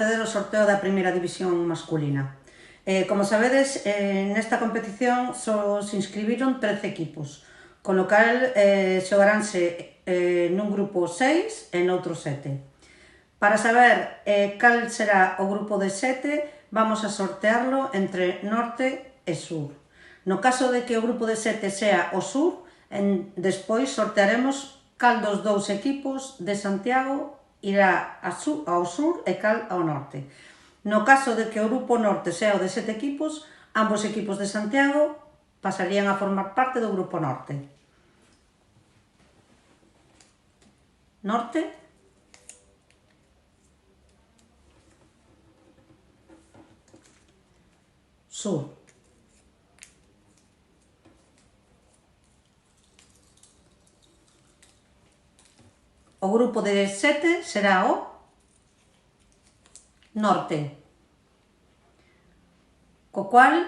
O sorteo da primeira división masculina. Como sabedes, nesta competición só se inscribiron 13 equipos, con lo cal xogaránse nun grupo 6 e noutro 7. Para saber cal será o grupo de 7, vamos a sortearlo entre norte e sur. No caso de que o grupo de 7 sea o sur, despois sortearemos cal dos dous equipos de Santiago irá ao sur e cal ao norte. No caso de que o grupo norte sea o de 7 equipos, ambos equipos de Santiago pasarían a formar parte do grupo norte. Norte. Sur. O grupo de 7 será o norte, co cual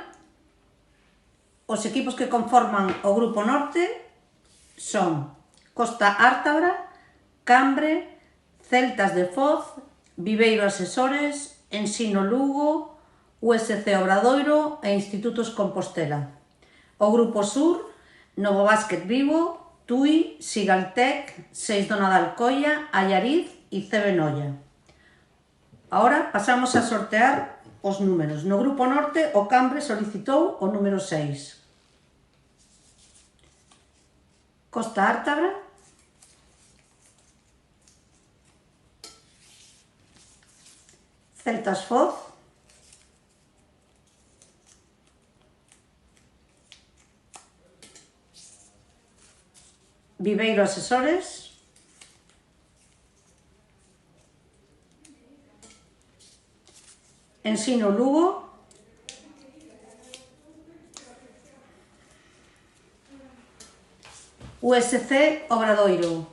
os equipos que conforman o grupo norte son Costa Ártabra, Cambre, Celtas de Foz, Viveiro Asesores, Ensino Lugo, USC Obradoiro e Institutos Compostela. O grupo sur, Novo Básquet Vigo, Tui, Sigaltec, Seis do Nadal Coia, Allariz e CB Noia. Ahora pasamos a sortear os números. No grupo norte, o Cambre solicitou o número 6. Costa Ártabra, Celtas Foz, Viveiro Asesores, Ensino Lugo, USC Obradoiro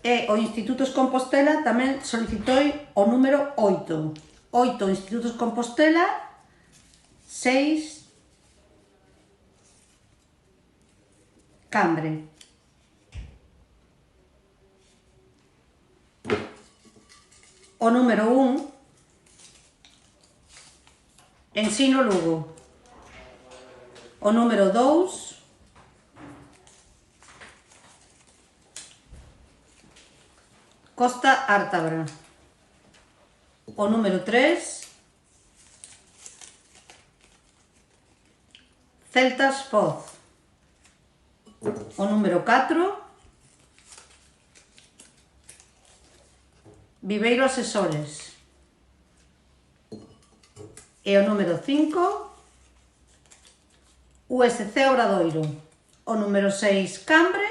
e o Institutos Compostela tamén solicitou o número 8. 8 Institutos Compostela, 6 Cambre. O número 1, Ensino Lugo. O número 2, Costa Ártabra. O número 3, Celtas Foz. O número 4, Viveiro Asesores. E o número 5, USC Obradoiro. O número 6, Cambre.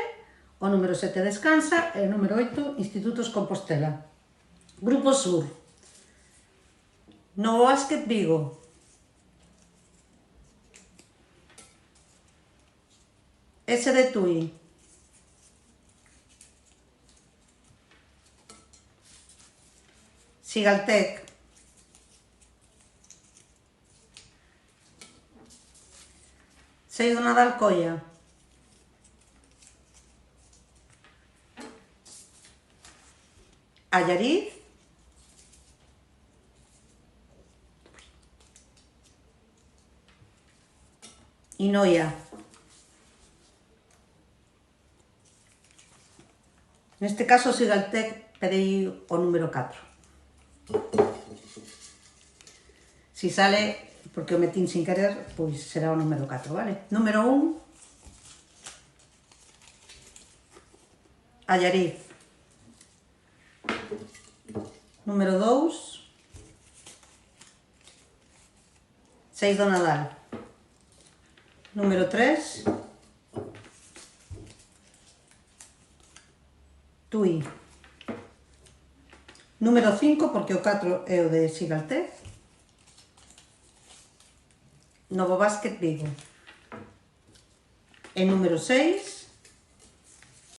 O número 7, Descansa. E o número 8, Institutos Compostela. Grupo Sur, Novo Básquet Vigo, S de Tui, Sigaltec, Seis do Nadal Coia, Allariz e Noia. Neste caso, Sigaltec pedei o número 4. Si sale, porque o metín sin querer, pois será o número 4, vale? Número 1, Allariz. Número 2, Seis do Nadal. Número 3, Tui. Número 5, porque o 4 é o de Sigaltec, Novo Básquet Vigo. E número 6,